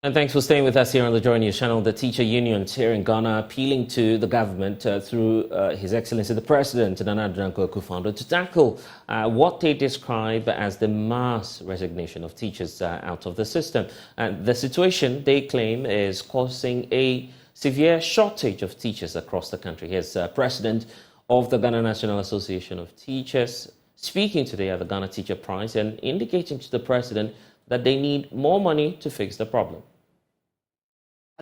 And thanks for staying with us here on the Joy News channel. The teacher unions here in Ghana appealing to the government through His Excellency the President, Nana Addo Akufo-Addo, to tackle what they describe as the mass resignation of teachers out of the system. The situation, they claim, is causing a severe shortage of teachers across the country. Here's President of the Ghana National Association of Teachers speaking today at the Ghana Teacher Prize and indicating to the President that they need more money to fix the problem.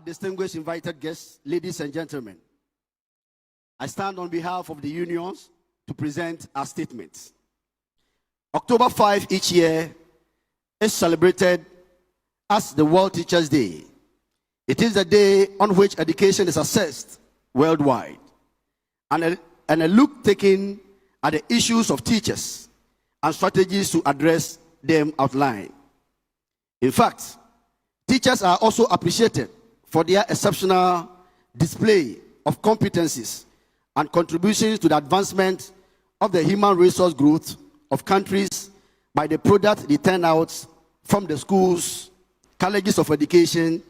Distinguished invited guests, ladies and gentlemen, I stand on behalf of the unions to present our statements. October 5 each year is celebrated as the World Teachers' Day. It is the day on which education is assessed worldwide, and a look taken at the issues of teachers and strategies to address them outlined. In fact, teachers are also appreciated for their exceptional display of competencies and contributions to the advancement of the human resource growth of countries by the product they turn out from the schools, colleges of education,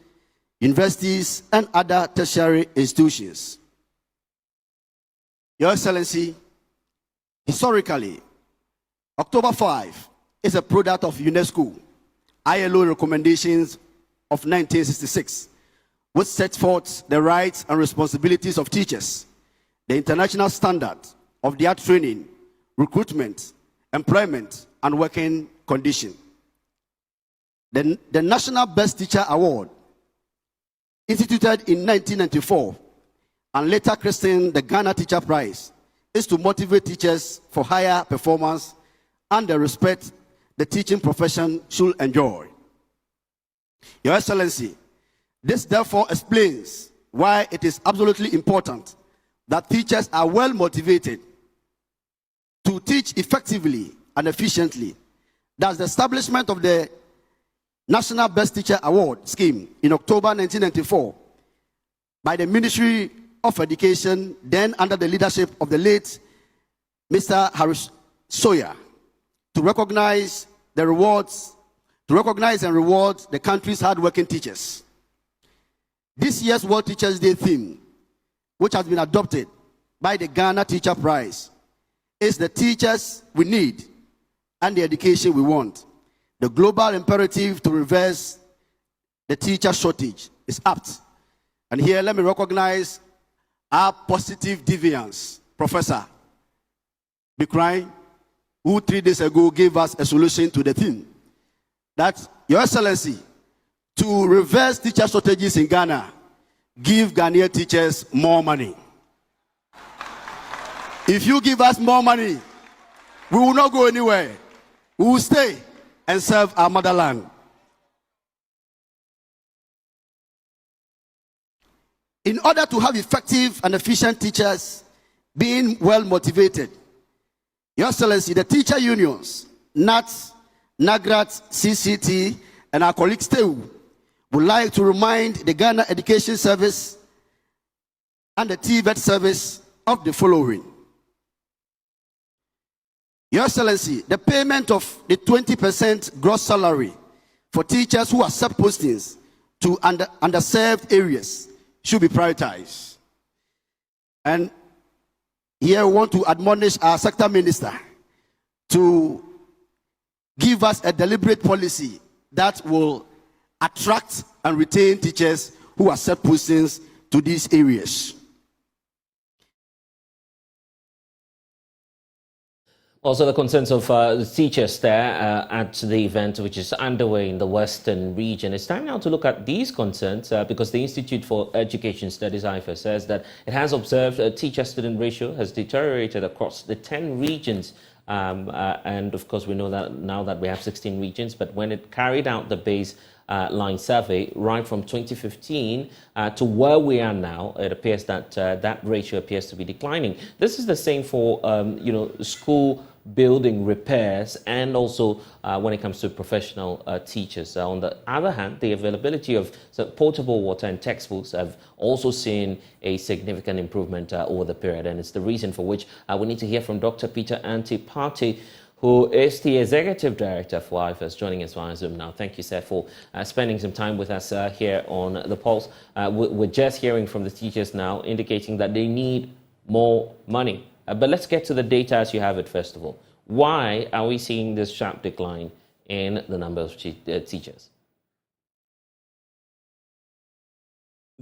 universities, and other tertiary institutions. Your Excellency, historically, October 5 is a product of UNESCO ILO recommendations of 1966, which set forth the rights and responsibilities of teachers, the international standard of their training, recruitment, employment, and working condition. The National Best Teacher Award, instituted in 1994 and later christened the Ghana Teacher Prize, is to motivate teachers for higher performance and the respect the teaching profession should enjoy. Your Excellency, this therefore explains why it is absolutely important that teachers are well motivated to teach effectively and efficiently. Thus, the establishment of the National Best Teacher Award scheme in October 1994 by the Ministry of Education, then under the leadership of the late Mr. Harris Sawyer, to recognize and reward the country's hardworking teachers. This year's World Teachers' Day theme, which has been adopted by the Ghana Teacher Prize, is the teachers we need and the education we want. The global imperative to reverse the teacher shortage is apt. And here, let me recognize our positive deviance, Professor Bikrai, who 3 days ago gave us a solution to the theme. That, Your Excellency, to reverse teacher shortages in Ghana, give Ghanaian teachers more money. If you give us more money, we will not go anywhere. We will stay and serve our motherland. In order to have effective and efficient teachers being well motivated, Your Excellency, the teacher unions, NAT, NAGRAT, CCT, and our colleagues too, would like to remind the Ghana Education Service and the TVET service of the following. Your Excellency, the payment of the 20% gross salary for teachers who accept postings to underserved areas should be prioritized. And here we want to admonish our sector minister to give us a deliberate policy that will attract and retain teachers who accept postings to these areas. Also, the concerns of the teachers there at the event, which is underway in the Western region. It's time now to look at these concerns because the Institute for Education Studies, IFA, says that it has observed a teacher-student ratio has deteriorated across the 10 regions. And of course, we know that now that we have 16 regions, but when it carried out the baseline survey right from 2015 to where we are now, it appears that that ratio appears to be declining. This is the same for, school building repairs and also when it comes to professional teachers. On the other hand, the availability of potable water and textbooks have also seen a significant improvement over the period, and it's the reason for which we need to hear from Dr. Peter Antipati, who is the Executive Director for IFES, joining us via Zoom now. Thank you, sir, for spending some time with us here on The Pulse. We're just hearing from the teachers now, indicating that they need more money. But let's get to the data as you have it, first of all. Why are we seeing this sharp decline in the number of teachers?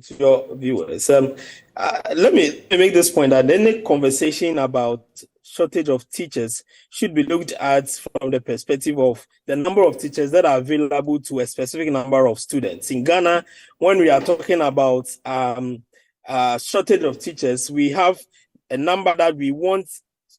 To your viewers, let me make this point that any conversation about shortage of teachers should be looked at from the perspective of the number of teachers that are available to a specific number of students. In Ghana, when we are talking about shortage of teachers, we have a number that we want,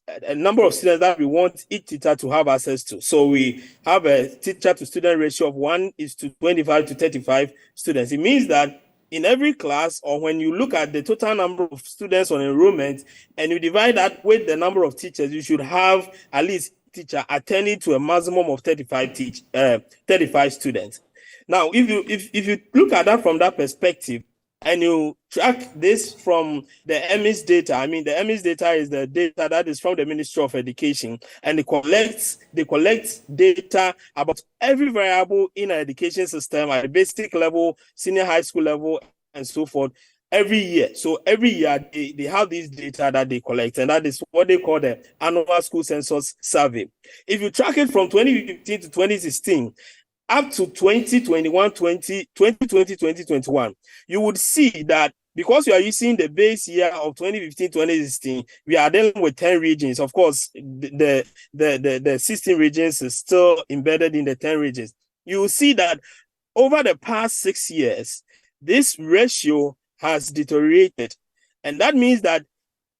a number of students that we want each teacher to have access to. So we have a teacher to student ratio of 1:25 to 35 students. It means that in every class, or when you look at the total number of students on enrollment and you divide that with the number of teachers, you should have at least teacher attending to a maximum of 35 students. Now, if you look at that from that perspective, and you track this from the EMIS data, I mean, the EMIS data is the data that is from the Ministry of Education, and they collect data about every variable in an education system at the basic level, senior high school level, and so forth, every year. So every year they have this data that they collect, and that is what they call the annual school census survey. If you track it from 2015 to 2016, up to 2021, you would see that because you are using the base year of 2015-2016, we are dealing with 10 regions. Of course, the 16 regions is still embedded in the 10 regions. You will see that over the past 6 years, this ratio has deteriorated. And that means that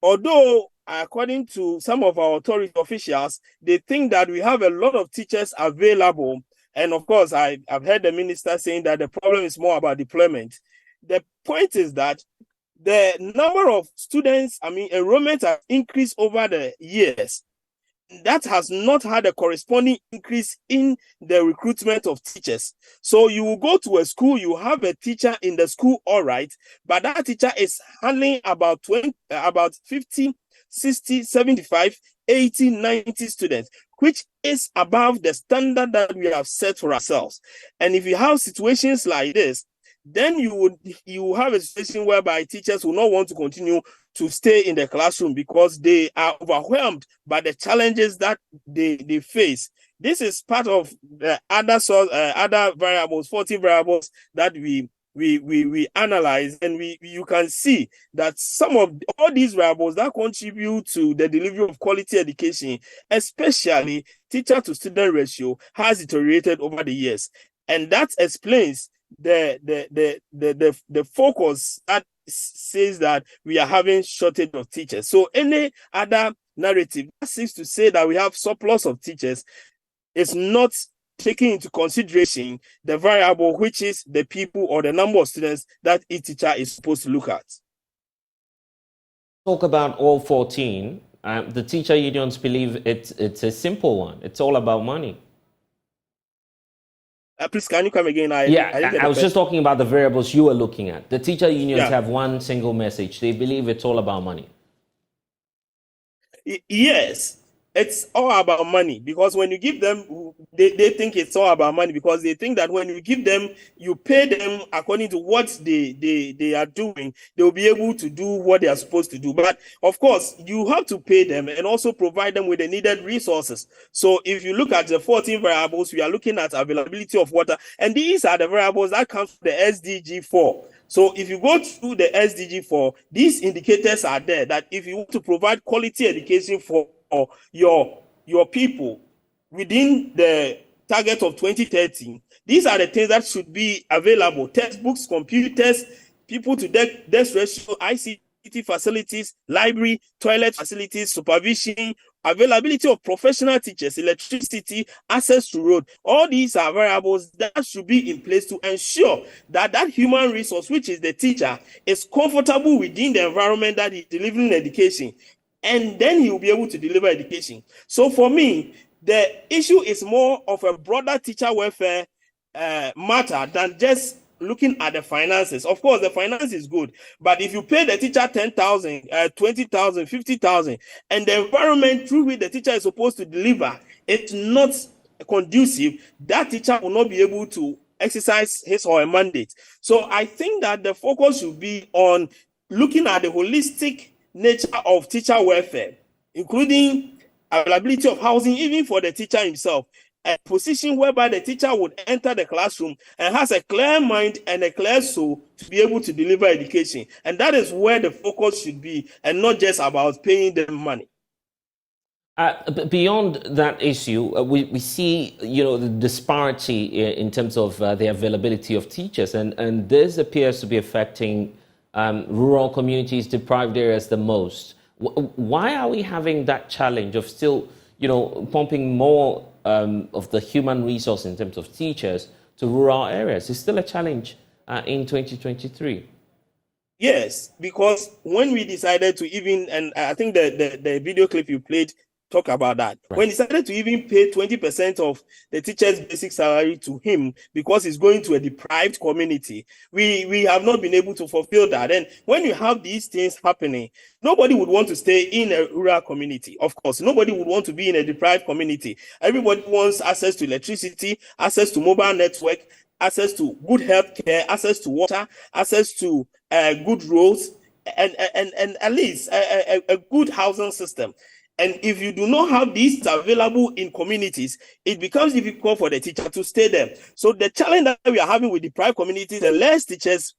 although, according to some of our authority officials, they think that we have a lot of teachers available. And of course, I've heard the minister saying that the problem is more about deployment. The point is that the number of students, enrollment has increased over the years. That has not had a corresponding increase in the recruitment of teachers. So you will go to a school, you have a teacher in the school, all right, but that teacher is handling about 50, 60, 75, 80, 90 students, which is above the standard that we have set for ourselves. And if you have situations like this, then you have a situation whereby teachers will not want to continue to stay in the classroom because they are overwhelmed by the challenges that they face. This is part of the other variables, 14 variables that we analyze, and you can see that some of all these variables that contribute to the delivery of quality education, especially teacher to student ratio, has deteriorated over the years, and that explains the focus that says that we are having shortage of teachers. So any other narrative that seems to say that we have surplus of teachers is not taking into consideration the variable, which is the people or the number of students that each teacher is supposed to look at. Talk about all 14. The teacher unions believe it's a simple one. It's all about money. Please, can you come again? I was just talking about the variables you were looking at. The teacher unions have one single message. They believe it's all about money. Yes. It's all about money, because when you give them, they think it's all about money, because they think that when you give them, you pay them according to what they are doing, they will be able to do what they are supposed to do. But of course, you have to pay them and also provide them with the needed resources. So if you look at the 14 variables, we are looking at availability of water, and these are the variables that come from the SDG 4. So if you go through the SDG 4, these indicators are there that if you want to provide quality education for your people within the target of 2030, these are the things that should be available: textbooks, computers, people to desk ratio, ICT facilities, library, toilet facilities, supervision, availability of professional teachers, electricity, access to road. All these are variables that should be in place to ensure that human resource, which is the teacher, is comfortable within the environment that is delivering education, and then he will be able to deliver education. So for me, the issue is more of a broader teacher welfare matter than just looking at the finances. Of course, the finance is good, but if you pay the teacher 10,000, 20,000, 50,000, and the environment through which the teacher is supposed to deliver it's not conducive, that teacher will not be able to exercise his or her mandate. So I think that the focus should be on looking at the holistic nature of teacher welfare, including availability of housing, even for the teacher himself, a position whereby the teacher would enter the classroom and has a clear mind and a clear soul to be able to deliver education. And that is where the focus should be, and not just about paying them money. Beyond that issue, we see, the disparity in terms of the availability of teachers, and this appears to be affecting rural communities, deprived areas the most. Why are we having that challenge of still, pumping more of the human resource in terms of teachers to rural areas? It's still a challenge in 2023. Yes, because when we decided to even, and I think the video clip you played talk about that. Right. When he decided to even pay 20% of the teacher's basic salary to him because he's going to a deprived community, we have not been able to fulfill that. And when you have these things happening, nobody would want to stay in a rural community. Of course, nobody would want to be in a deprived community. Everybody wants access to electricity, access to mobile network, access to good health care, access to water, access to good roads, and at least a good housing system. And if you do not have these available in communities, it becomes difficult for the teacher to stay there. So the challenge that we are having with deprived communities, the less teachers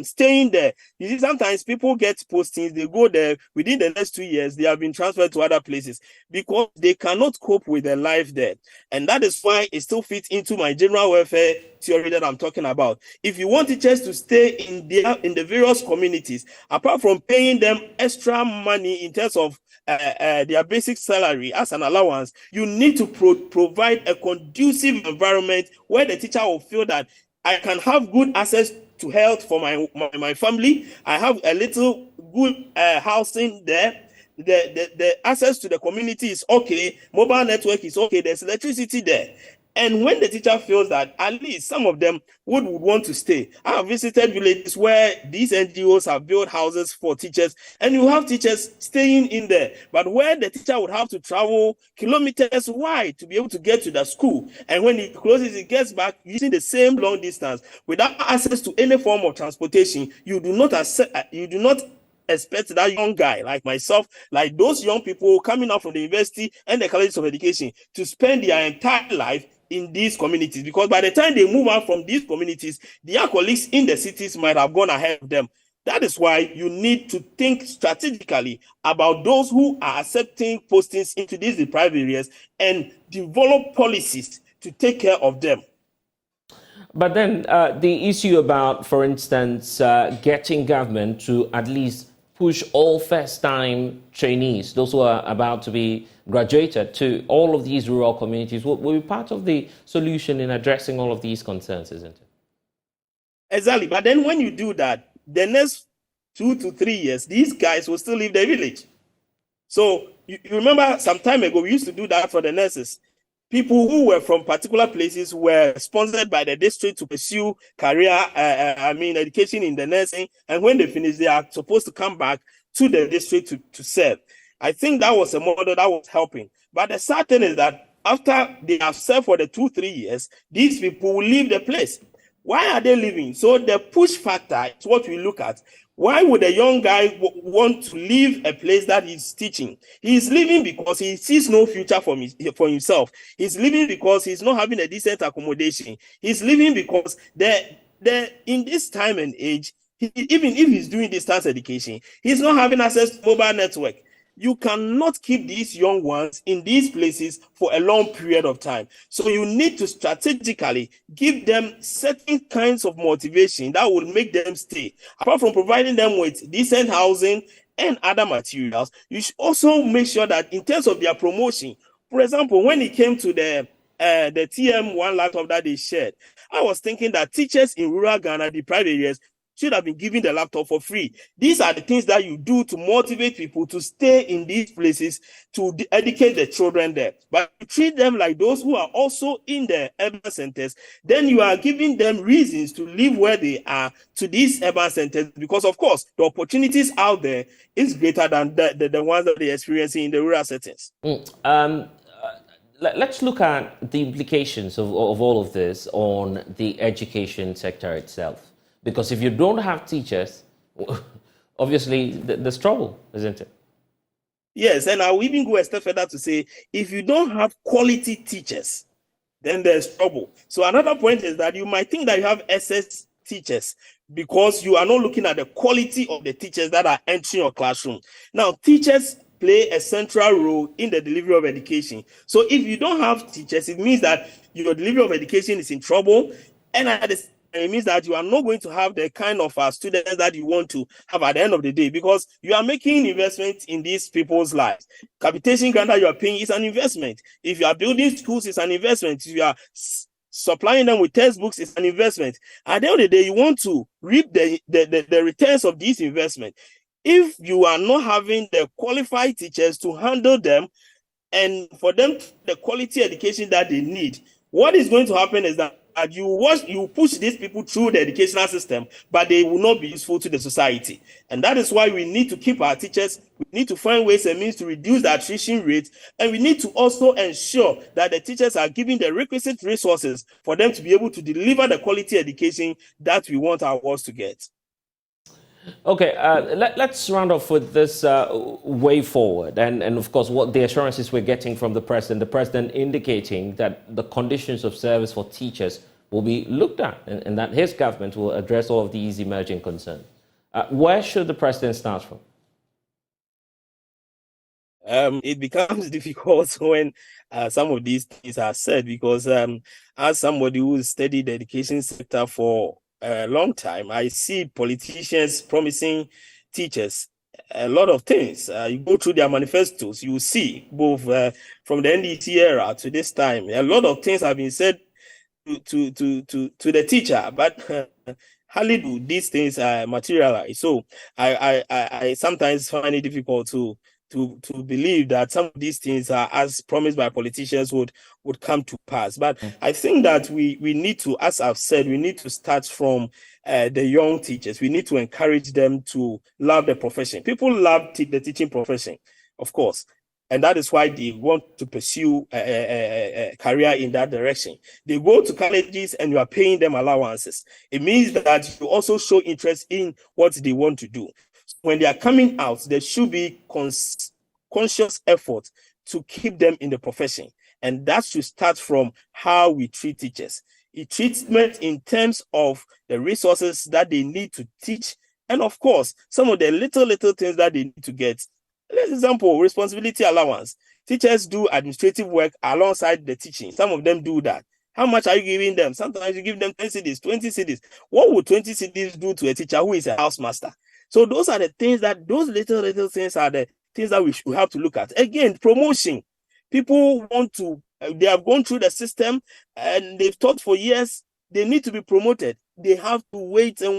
staying there. You see, sometimes people get postings, they go there, within the next 2 years, they have been transferred to other places because they cannot cope with their life there. And that is why it still fits into my general welfare theory that I'm talking about. If you want teachers to stay in the various communities, apart from paying them extra money in terms of their basic salary as an allowance, you need to provide a conducive environment where the teacher will feel that I can have good access to health for my family. I have a little good housing there. The access to the community is okay. Mobile network is okay. There's electricity there. And when the teacher feels that, at least some of them would want to stay. I have visited villages where these NGOs have built houses for teachers, and you have teachers staying in there. But where the teacher would have to travel kilometers wide to be able to get to the school, and when he closes, he gets back using the same long distance without access to any form of transportation, you do not expect that young guy like myself, like those young people coming out from the university and the colleges of education, to spend their entire life in these communities, because by the time they move out from these communities, their colleagues in the cities might have gone ahead of them. That is why you need to think strategically about those who are accepting postings into these deprived areas and develop policies to take care of them. But then the issue about, for instance, getting government to at least push all first-time trainees, those who are about to be graduated, to all of these rural communities will be part of the solution in addressing all of these concerns, isn't it? Exactly. But then when you do that, the next 2 to 3 years, these guys will still leave the village. So you remember some time ago, we used to do that for the nurses. People who were from particular places were sponsored by the district to pursue education in the nursing. And when they finish, they are supposed to come back to the district to serve. I think that was a model that was helping. But the sad thing is that after they have served for the 2-3 years, these people will leave the place. Why are they leaving? So the push factor is what we look at. Why would a young guy want to leave a place that he's teaching? He's leaving because he sees no future for himself. He's leaving because he's not having a decent accommodation. He's leaving because in this time and age, even if he's doing distance education, he's not having access to mobile network. You cannot keep these young ones in these places for a long period of time. So you need to strategically give them certain kinds of motivation that will make them stay. Apart from providing them with decent housing and other materials, you should also make sure that in terms of their promotion, for example, when it came to the TM1 laptop that they shared, I was thinking that teachers in rural Ghana, deprived areas, should have been given the laptop for free. These are the things that you do to motivate people to stay in these places, to educate the children there. But you treat them like those who are also in the urban centers, then you are giving them reasons to live where they are to these urban centers, because of course the opportunities out there is greater than the ones that they're experiencing in the rural settings. let's look at the implications of all of this on the education sector itself. Because if you don't have teachers, obviously there's trouble, isn't it? Yes, and I will even go a step further to say, if you don't have quality teachers, then there's trouble. So another point is that you might think that you have excess teachers because you are not looking at the quality of the teachers that are entering your classroom. Now, teachers play a central role in the delivery of education. So if you don't have teachers, it means that your delivery of education is in trouble. And at the it means that you are not going to have the kind of students that you want to have at the end of the day, because you are making investment in these people's lives. Capitation grant that you are paying is an investment. If you are building schools, it's an investment. If you are supplying them with textbooks, it's an investment. At the end of the day, you want to reap the returns of these investments. If you are not having the qualified teachers to handle them and for them the quality education that they need, what is going to happen is that you push these people through the educational system, but they will not be useful to the society. And that is why we need to keep our teachers. We need to find ways and means to reduce the attrition rate. And we need to also ensure that the teachers are given the requisite resources for them to be able to deliver the quality education that we want our wards to get. Okay, let's round off with this way forward. And of course, what the assurances we're getting from the president indicating that the conditions of service for teachers will be looked at and that his government will address all of these emerging concerns. Where should the president start from? It becomes difficult when some of these things are said, because as somebody who studied the education sector for a long time, I see politicians promising teachers a lot of things. You go through their manifestos, you see both from the NDC era to this time, a lot of things have been said to the teacher, but hardly do these things materialize. So I sometimes find it difficult to believe that some of these things are as promised by politicians would come to pass. But I think that we need to, as I've said, we need to start from the young teachers. We need to encourage them to love the profession. People love the teaching profession, of course. And that is why they want to pursue a career in that direction. They go to colleges and you are paying them allowances. It means that you also show interest in what they want to do. When they are coming out, there should be conscious effort to keep them in the profession. And that should start from how we treat teachers. A treatment in terms of the resources that they need to teach. And of course, some of the little things that they need to get. For example, responsibility allowance. Teachers do administrative work alongside the teaching. Some of them do that. How much are you giving them? Sometimes you give them 10 cedis, 20 cedis. What would 20 cedis do to a teacher who is a housemaster? So those are the things that, those little things are the things that we have to look at. Again, promotion. People want to, they have gone through the system and they've taught for years. They need to be promoted. They have to wait till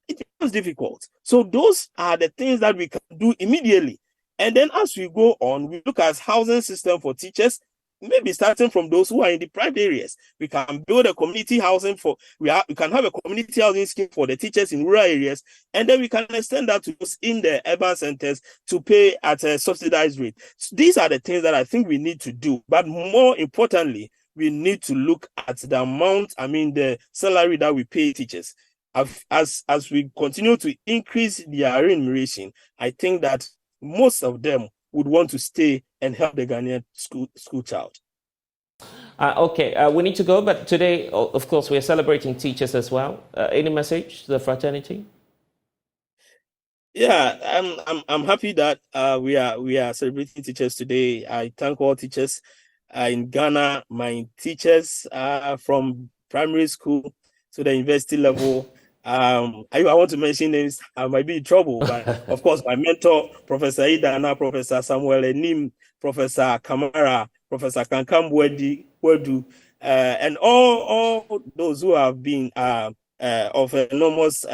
it becomes difficult. So those are the things that we can do immediately. And then as we go on, we look at housing system for teachers, maybe starting from those who are in deprived areas. We can build a community housing we can have a community housing scheme for the teachers in rural areas, and then we can extend that to those in the urban centers to pay at a subsidized rate. So these are the things that I think we need to do. But more importantly, we need to look at the amount, the salary that we pay teachers. As we continue to increase their remuneration, I think that most of them would want to stay and help the Ghanaian school child. Okay, we need to go, but today, of course, we're celebrating teachers as well. Any message to the fraternity? Yeah, I'm happy that we are celebrating teachers today. I thank all teachers in Ghana, my teachers from primary school to the university level. I want to mention names. I might be in trouble, but of course, my mentor, Professor Idana, Professor Samuel Enim, Professor Kamara, Professor Kankam Wedu, and all those who have been of enormous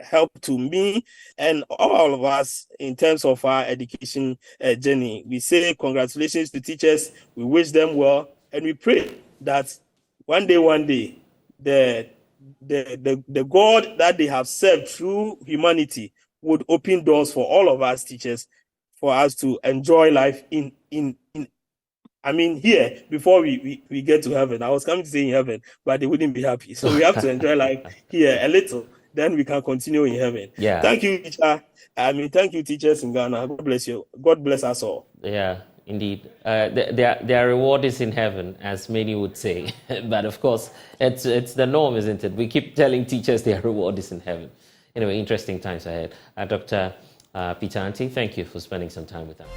help to me and all of us in terms of our education journey. We say congratulations to teachers. We wish them well, and we pray that one day, the God that they have served through humanity would open doors for all of us teachers for us to enjoy life here before we get to heaven. I was coming to say in heaven, but they wouldn't be happy. So we have to enjoy life here a little. Then we can continue in heaven. Yeah. Thank you, teacher. Thank you, teachers in Ghana. God bless you. God bless us all. Yeah, indeed. Their reward is in heaven, as many would say. But of course, it's the norm, isn't it? We keep telling teachers their reward is in heaven. Anyway, interesting times ahead. Dr. Peter Anti, thank you for spending some time with us.